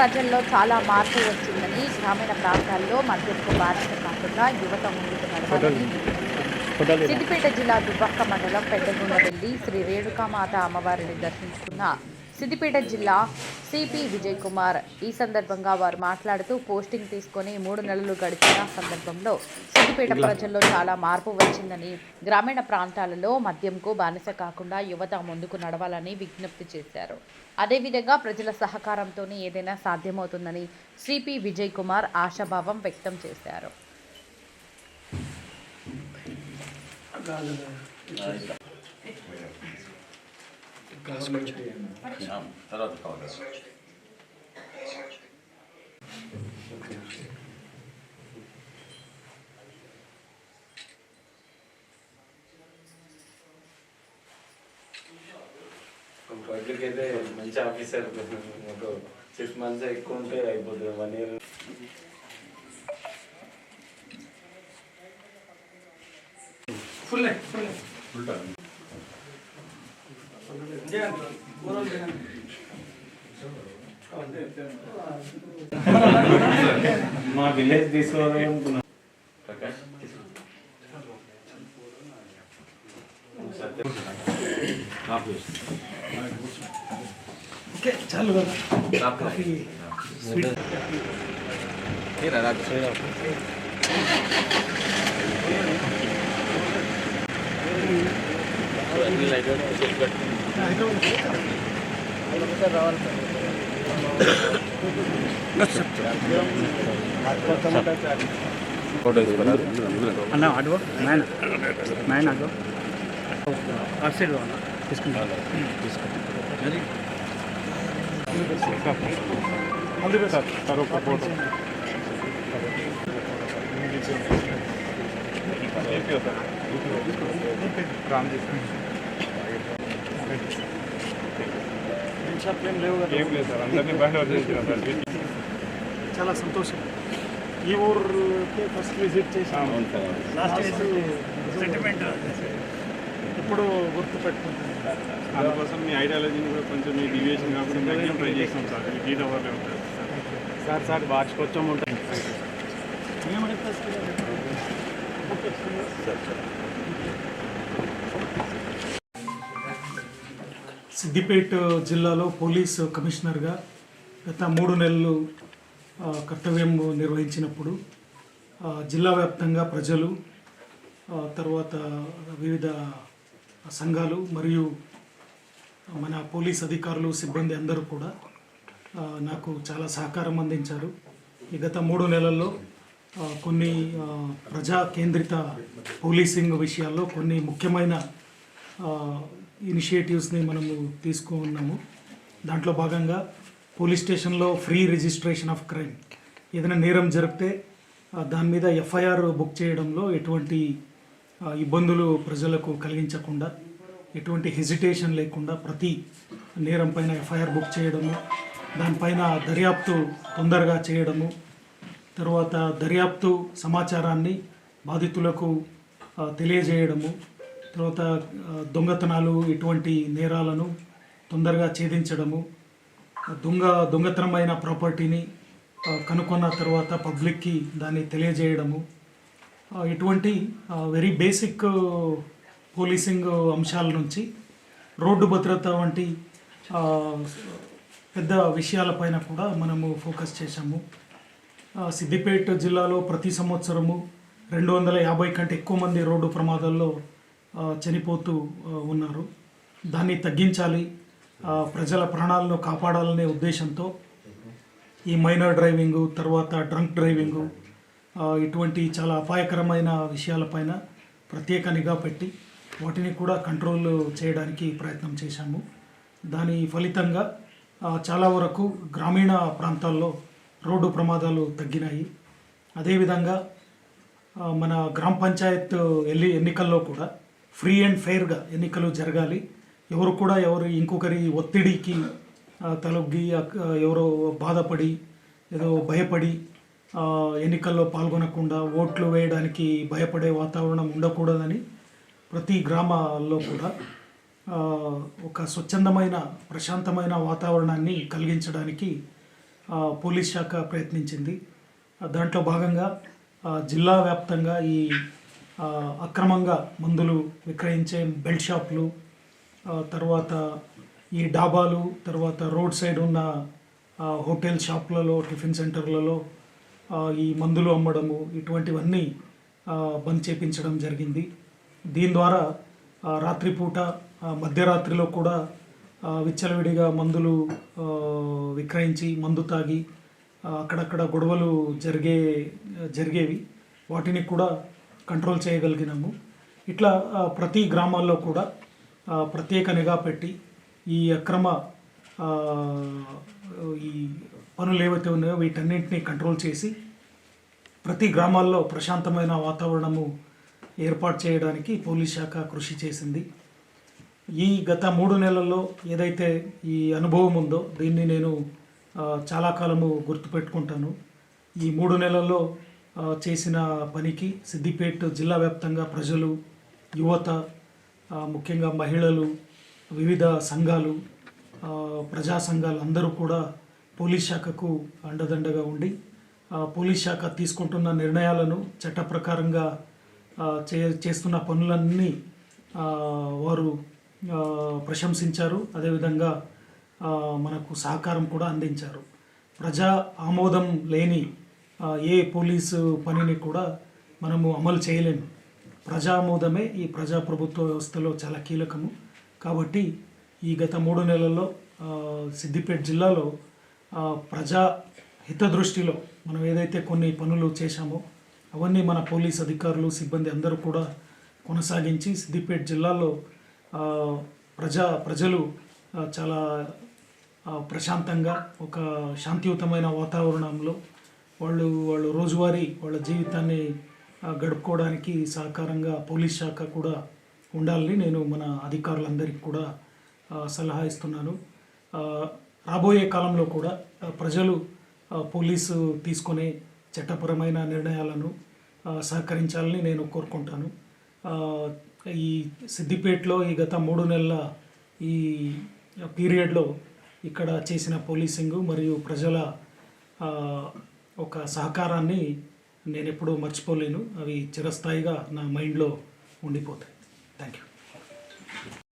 ప్రజల్లో చాలా మార్పు వచ్చిందని, గ్రామీణ ప్రాంతాల్లో మద్యంకు బానిస కాకుండా యువత ముందుకు నడవాలని సిద్దిపేట జిల్లా దుబ్బాక మండలం పెద్దగుండ వెళ్లి శ్రీ రేణుకామాత అమ్మవారిని దర్శించుకున్న సిద్దిపేట జిల్లా సిపి విజయ్ కుమార్. ఈ సందర్భంగా వారు మాట్లాడుతూ పోస్టింగ్ తీసుకొని 3 నెలలు గడిచిన సందర్భంలో సిద్దిపేట ప్రజల్లో చాలా మార్పు వచ్చిందని, గ్రామీణ ప్రాంతాలలో మద్యంకు బానిస కాకుండా యువత ముందుకు నడవాలని విజ్ఞప్తి చేశారు. అదేవిధంగా ప్రజల సహకారంతోనే ఏదైనా సాధ్యమవుతుందని సిపి విజయ్ కుమార్ ఆశాభావం వ్యక్తం చేశారు. పబ్లిక్ అయితే మంచి ఆఫీసర్ 6 months ఎక్కువ ఉంటే అయిపోతుంది 1 year. ఫుల్ మా విలేజ్ తీసుకోవాలి అనుకున్నా. ప్రకాష్ చాలు అన్న అడ్వో నైన్ అడ్వో అటు సైడ్ తీసుకుంటాను. సార్ ఒక ఫోటో ఏం లేదు సార్, అందరినీ బయట వచ్చేసిన చాలా సంతోషం. ఈ ఊరికి ఫస్ట్ విజిట్ చేసాము. లాస్ట్ సెంటిమెంట్ ఇప్పుడు గుర్తు పెట్టుకుంటాను. అందుకోసం మీ ఐడియాలజీని కూడా కొంచెం మీ డివియేషన్ కాకుండా మ్యాక్సిమం ట్రై చేస్తాం సార్. ఈ టవర్లో ఉంటుంది సార్ వార్షికోత్సవం ఉంటుంది. సిద్దిపేట జిల్లాలో పోలీస్ కమిషనర్గా గత 3 నెలలు కర్తవ్యం నిర్వహించినప్పుడు జిల్లా వ్యాప్తంగా ప్రజలు, తర్వాత వివిధ సంఘాలు మరియు మన పోలీస్ అధికారులు, సిబ్బంది అందరూ కూడా నాకు చాలా సహకారం అందించారు. ఈ గత 3 నెలల్లో కొన్ని ప్రజా కేంద్రిత పోలీసింగ్ విషయాల్లో కొన్ని ముఖ్యమైన ఇనిషియేటివ్స్ని మనము తీసుకున్నాము. దాంట్లో భాగంగా పోలీస్ స్టేషన్లో ఫ్రీ రిజిస్ట్రేషన్ ఆఫ్ క్రైమ్, ఏదైనా నేరం జరిగితే దాని మీద ఎఫ్ఐఆర్ బుక్ చేయడంలో ఎటువంటి ఇబ్బందులు ప్రజలకు కలిగించకుండా, ఎటువంటి హెజిటేషన్ లేకుండా ప్రతి నేరం పైన ఎఫ్ఐఆర్ బుక్ చేయడము, దానిపైన దర్యాప్తు తొందరగా చేయడము, తర్వాత దర్యాప్తు సమాచారాన్ని బాధితులకు తెలియజేయడము, తర్వాత దొంగతనాలు ఇటువంటి నేరాలను తొందరగా ఛేదించడము, దొంగతనమైన ప్రాపర్టీని కనుక్కున్న తర్వాత పబ్లిక్కి దాన్ని తెలియజేయడము, ఇటువంటి వెరీ బేసిక్ పోలీసింగ్ అంశాల నుంచి రోడ్డు భద్రత వంటి పెద్ద విషయాలపైన కూడా మనము ఫోకస్ చేశాము. సిద్దిపేట జిల్లాలో ప్రతి సంవత్సరము 250 కంటే ఎక్కువ మంది రోడ్డు ప్రమాదాల్లో చనిపోతూ ఉన్నారు. దాన్ని తగ్గించాలి, ప్రజల ప్రాణాలను కాపాడాలనే ఉద్దేశంతో ఈ మైనర్ డ్రైవింగు, తర్వాత డ్రంక్ డ్రైవింగు, ఇటువంటి చాలా అపాయకరమైన విషయాలపైన ప్రత్యేక నిఘా పెట్టి వాటిని కూడా కంట్రోల్ చేయడానికి ప్రయత్నం చేశాము. దాని ఫలితంగా చాలా వరకు గ్రామీణ ప్రాంతాల్లో రోడ్డు ప్రమాదాలు తగ్గినాయి. అదేవిధంగా మన గ్రామ పంచాయత్ ఎన్నికల్లో కూడా ఫ్రీ అండ్ ఫెయిర్గా ఎన్నికలు జరగాలి. ఎవరు ఇంకొకరి ఒత్తిడికి తలొగ్గి ఎవరో బాధపడి ఏదో భయపడి ఎన్నికల్లో పాల్గొనకుండా ఓట్లు వేయడానికి భయపడే వాతావరణం ఉండకూడదని ప్రతి గ్రామాల్లో కూడా ఒక స్వచ్ఛందమైన ప్రశాంతమైన వాతావరణాన్ని కలిగించడానికి పోలీస్ శాఖ ప్రయత్నించింది. దాంట్లో భాగంగా జిల్లా వ్యాప్తంగా ఈ అక్రమంగా మందులు విక్రయించే బెల్ట్ షాపులు, తర్వాత ఈ డాబాలు, తర్వాత రోడ్ సైడ్ ఉన్న హోటల్ షాపులలో, టిఫిన్ సెంటర్లలో ఈ మందులు అమ్మడము ఇటువంటివన్నీ బంద్ చేపించడం జరిగింది. దీని ద్వారా రాత్రిపూట మధ్యరాత్రిలో కూడా విచ్చలవిడిగా మందులు విక్రయించి మందు తాగి అక్కడక్కడ గొడవలు జరిగేవి. వాటిని కూడా కంట్రోల్ చేయగలిగినాము. ఇట్లా ప్రతి గ్రామాల్లో కూడా ప్రత్యేక నిఘా పెట్టి ఈ అక్రమ ఈ పనులు ఏవైతే ఉన్నాయో వీటన్నింటినీ కంట్రోల్ చేసి ప్రతి గ్రామాల్లో ప్రశాంతమైన వాతావరణము ఏర్పాటు చేయడానికి పోలీస్ శాఖ కృషి చేసింది. ఈ గత 3 నెలల్లో ఏదైతే ఈ అనుభవం ఉందో దీన్ని నేను చాలా కాలము గుర్తుపెట్టుకుంటాను. ఈ 3 నెలల్లో చేసిన పనికి సిద్దిపేట జిల్లా వ్యాప్తంగా ప్రజలు, యువత, ముఖ్యంగా మహిళలు, వివిధ సంఘాలు, ప్రజా సంఘాలు అందరూ కూడా పోలీస్ శాఖకు అండదండగా ఉండి పోలీస్ శాఖ తీసుకుంటున్న నిర్ణయాలను చట్ట ప్రకారంగా చేస్తున్న పనులన్నీ వారు ప్రశంసించారు. అదేవిధంగా మనకు సహకారం కూడా అందించారు. ప్రజా ఆమోదం లేని ఏ పోలీసు పనిని కూడా మనము అమలు చేయలేము. ప్రజా ఆమోదమే ఈ ప్రజాప్రభుత్వ వ్యవస్థలో చాలా కీలకము. కాబట్టి ఈ గత 3 నెలల్లో సిద్దిపేట జిల్లాలో ప్రజా హిత దృష్టిలో మనం ఏదైతే కొన్ని పనులు చేశామో అవన్నీ మన పోలీస్ అధికారులు, సిబ్బంది అందరూ కూడా కొనసాగించి సిద్దిపేట జిల్లాలో ప్రజలు చాలా ప్రశాంతంగా ఒక శాంతియుతమైన వాతావరణంలో వాళ్ళు రోజువారీ వాళ్ళ జీవితాన్ని గడుపుకోవడానికి సహకారంగా పోలీస్ శాఖ కూడా ఉండాలని నేను మన అధికారులందరికీ కూడా సలహా ఇస్తున్నాను. రాబోయే కాలంలో కూడా ప్రజలు పోలీసు తీసుకునే చట్టపరమైన నిర్ణయాలను సహకరించాలని నేను కోరుకుంటాను. ఈ సిద్దిపేటలో ఈ గత 3 నెలల ఈ పీరియడ్లో ఇక్కడ చేసిన పోలీసింగు మరియు ప్రజల ఒక సహకారాన్ని నేను ఎప్పుడూ మర్చిపోలేను. అవి చిరస్థాయిగా నా మైండ్లో ఉండిపోతాయి. Thank you.